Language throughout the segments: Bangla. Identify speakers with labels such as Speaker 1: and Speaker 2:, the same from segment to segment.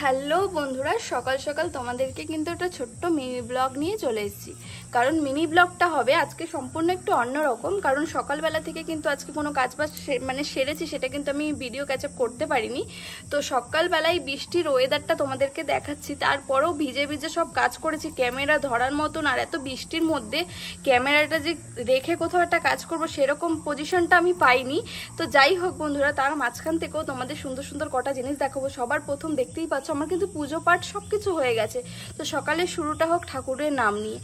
Speaker 1: হ্যালো বন্ধুরা, সকাল সকাল তোমাদেরকে কিন্তু একটা ছোট্ট মিনি ব্লগ নিয়ে চলে এসেছি। কারণ মিনি ব্লগটা হবে আজকে সম্পূর্ণ একটু অন্যরকম। কারণ সকালবেলা থেকে কিন্তু আজকে কোনো কাজ বাজ সেরেছি, সেটা কিন্তু আমি ভিডিও ক্যাচআপ করতে পারিনি। তো সকালবেলায় বৃষ্টির ওয়েদারটা তোমাদেরকে দেখাচ্ছি, তারপরেও ভিজে ভিজে সব কাজ করেছি ক্যামেরা ধরার মতন। আর এত বৃষ্টির মধ্যে ক্যামেরাটা যে রেখে কোথাও একটা কাজ করব সেরকম পজিশনটা আমি পাইনি। তো যাই হোক বন্ধুরা, তার মাঝখান থেকেও তোমাদের সুন্দর সুন্দর কটা জিনিস দেখাবো। সবার প্রথম দেখতেই পাচ্ছ আমার কিন্তু পুজো পাঠ সব কিছু হয়ে গেছে। তো সকালের শুরুটা হোক ঠাকুরের নাম নিয়ে।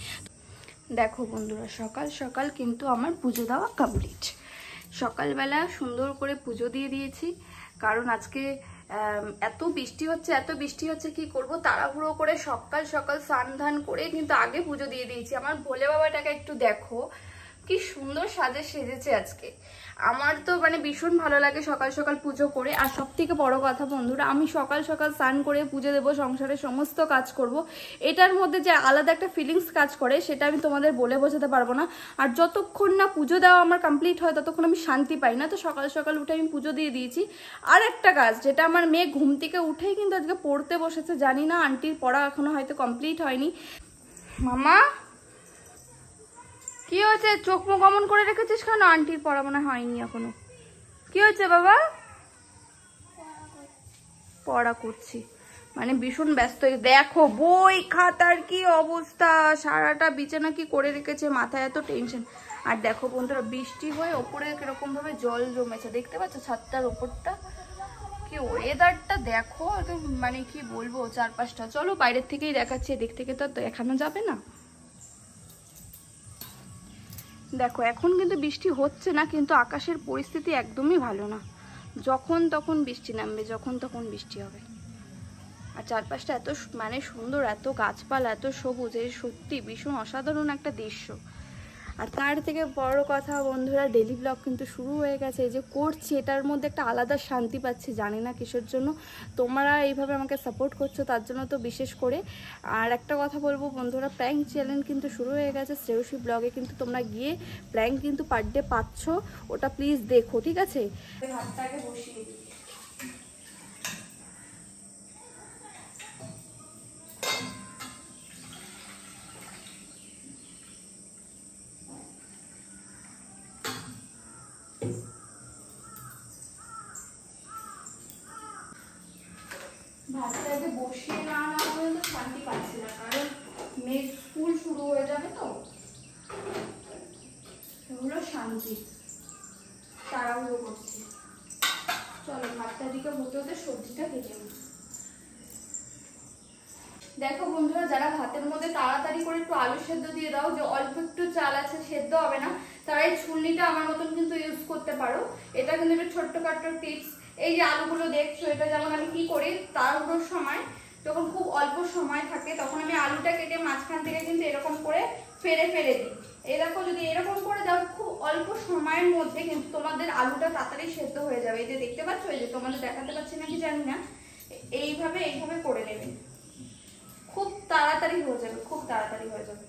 Speaker 1: দেখো বন্ধুরা, সকাল সকাল কিন্তু আমার পুজো দেওয়া কমপ্লিট। সকালবেলা সুন্দর করে পুজো দিয়ে দিয়েছি। কারণ আজকে এত বৃষ্টি হচ্ছে কি করব, তাড়াহুড়ো করে সকাল সকাল স্নান ধান করে কিন্তু আগে পুজো দিয়ে দিয়েছি। আমার ভোলে বাবাটাকে একটু দেখো কি সুন্দর সেজেছে আজকে। আমার তো ভীষণ ভালো লাগে সকাল সকাল পুজো করে। আর সব থেকে বড় কথা বন্ধুরা, আমি সকাল সকাল স্নান করে পুজো দেবো, সংসারের সমস্ত কাজ করব, এটার মধ্যে যে আলাদা একটা ফিলিংস কাজ করে সেটা আমি তোমাদের বলে বোঝাতে পারবো না। আর যতক্ষণ না পুজো দেওয়া আমার কমপ্লিট হয় ততক্ষণ আমি শান্তি পাই না। তো সকাল সকাল উঠে আমি পুজো দিয়ে দিয়েছি। আর একটা কাজ, যেটা আমার মেয়ে ঘুম থেকে উঠেই কিন্তু আজকে পড়তে বসেছে, জানি না আন্টির পড়া এখনো হয়তো কমপ্লিট হয়নি। মামা কি হয়েছে, চোখ মুখ অমন করে রেখেছিস কেন? আন্টির পড়া মনে হয়নি এখনো। কি হয়েছে বাবা? পড়া করছি ভীষণ ব্যস্ত। দেখো বই খাতার কি অবস্থা, সারাটা বিছানা কি করে রেখেছে, মাথায় এত টেনশন। আর দেখো বন্ধুরা, বৃষ্টি হয়ে ওপরে কিরকম ভাবে জল জমেছে, দেখতে পাচ্ছ ছাদটার ওপরটা? কি ওয়েদারটা দেখো, একদম কি বলবো চারপাশটা। চলো বাইরের থেকেই দেখাচ্ছি, এদিক থেকে তো দেখানো যাবে না। দেখো এখন কিন্তু বৃষ্টি হচ্ছে না, কিন্তু আকাশের পরিস্থিতি একদমই ভালো না। যখন তখন বৃষ্টি নামবে, যখন তখন বৃষ্টি হবে। আর চারপাশটা এত সুন্দর, এত গাছপালা, এত সবুজ, এই সত্যি ভীষণ অসাধারণ একটা দৃশ্য। আর তার থেকে বড় কথা বন্ধুরা, ডেলি ব্লগ কিন্তু শুরু হয়ে গেছে। এই যে করছি, এটার মধ্যে একটা আলাদা শান্তি পাচ্ছি, জানি না কিসের জন্য। তোমরা এইভাবে আমাকে সাপোর্ট করছো, তার জন্য তো বিশেষ করে। আর একটা কথা বলবো বন্ধুরা, প্র্যাঙ্ক চ্যালেঞ্জ কিন্তু শুরু হয়ে গেছে শ্রেয়সী ব্লগে, কিন্তু তোমরা গিয়ে প্র্যাঙ্ক কিন্তু পার ডে পাচ্ছ, ওটা প্লিজ দেখো, ঠিক আছে? ভাতটাকে বসিয়ে দিই। ভাতটাকে বসিয়ে না পর্যন্ত শান্তি পাচ্ছি না, কারণ মেয়ের স্কুল শুরু হয়ে যাবে, তো এগুলো শান্তি তাড়াহুড়ো করছি। চলো ভাতটা দিকে হতে হতে সবজিটা কেটে নিই। দেখো বন্ধুরা, যারা ভাতের মধ্যে তাড়াতাড়ি করে একটু আলু সেদ্ধ দিয়ে দাও, যে অল্প একটু চাল আছে সেদ্ধ হবে না, তারা এই ছুলনিটা আমার মতন কিন্তু ইউজ করতে পারো। এটা কিন্তু একটা ছোট্টখাট্ট টিপস। এই যে আলুগুলো দেখছো, এটা যেমন আমি কি করি, তাড়াহুড়োর সময় যখন খুব অল্প সময় থাকে তখন আমি আলুটা কেটে মাঝখান থেকে কিন্তু এরকম করে ফেলে দিই। এই দেখো, যদি এরকম করে দাও খুব অল্প সময়ের মধ্যে কিন্তু তোমাদের আলুটা তাড়াতাড়ি সেদ্ধ হয়ে যাবে। এই যে দেখতে পাচ্ছ, এই যে তোমাদের দেখাতে পাচ্ছি নাকি জানি না, এইভাবে করে নেবেন, খুব তাড়াতাড়ি হয়ে যাবে, খুব তাড়াতাড়ি হয়ে যাবে।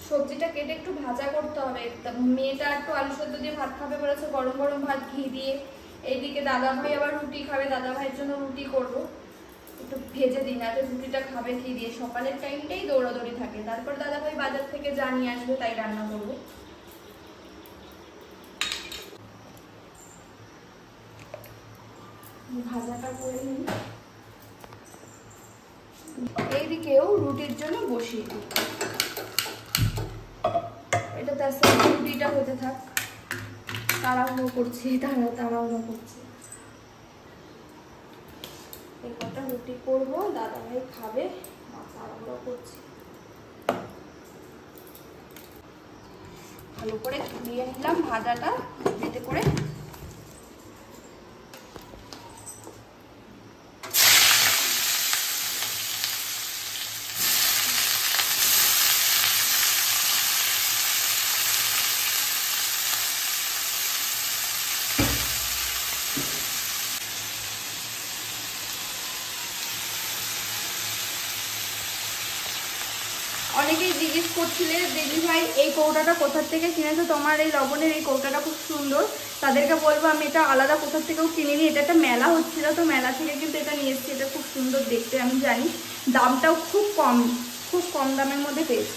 Speaker 1: সবজিটা কেটে একটু ভাজা করতে হবে। মেয়েটা একটু আলু সেদ্ধ দিয়ে ভাত খাবে বলেছে, গরম গরম ভাত ঘি দিয়ে। এইদিকে দাদা ভাই আবার রুটি খাবে, দাদা ভাইয়ের জন্য রুটি করবো। একটু ভেজে দিই, না রুটিটা খাবে কি দিয়ে? সকালের টাইমটাই দৌড়াদৌড়ি থাকে, তারপর দাদা ভাই বাজার থেকে যা নিয়ে আসবে তাই রান্না করবো। ভাজাটা করে নিই, এইদিকেও রুটির জন্য বসিয়ে দিই। এটা তার সাথে রুটিটা হতে থাক, তাড়াহুড়ো করছি, তাড়াহুড়ো করছি। এই কটা রুটি করবো, দাদা ভাই খাবে, তাড়াহুড়ো করছি। ভালো করে দিয়ে নিলাম ভাজাটা এতে করে। অনেকেই জিজ্ঞেস করছিলে দিদি ভাই এই কৌটাটা কোথার থেকে কিনেছো, তোমার এই লবণের এই কৌটাটা খুব সুন্দর। তাদেরকে বলবো আমি এটা আলাদা কোথার থেকেও কিনিনি, এটা একটা মেলা হচ্ছিল, তো মেলা থেকে কিন্তু এটা নিয়ে এসেছি। এটা খুব সুন্দর দেখতে, আমি জানি দামটাও খুব কম দামের মধ্যে পেয়েছি।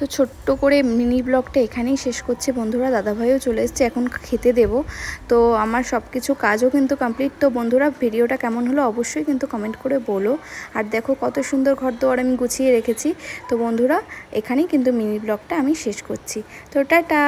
Speaker 1: তো ছোট্ট করে মিনি ব্লগটা এখানেই শেষ করছি বন্ধুরা। দাদাভাইও চলে এসেছে, এখন খেতে দেব। তো আমার সব কিছু কাজও কিন্তু কমপ্লিট। তো বন্ধুরা ভিডিওটা কেমন হলো অবশ্যই কিন্তু কমেন্ট করে বলো। আর দেখো কত সুন্দর ঘর দোয়ার আমি গুছিয়ে রেখেছি। তো বন্ধুরা এখানেই কিন্তু মিনি ব্লগটা আমি শেষ করছি। তো টাটা।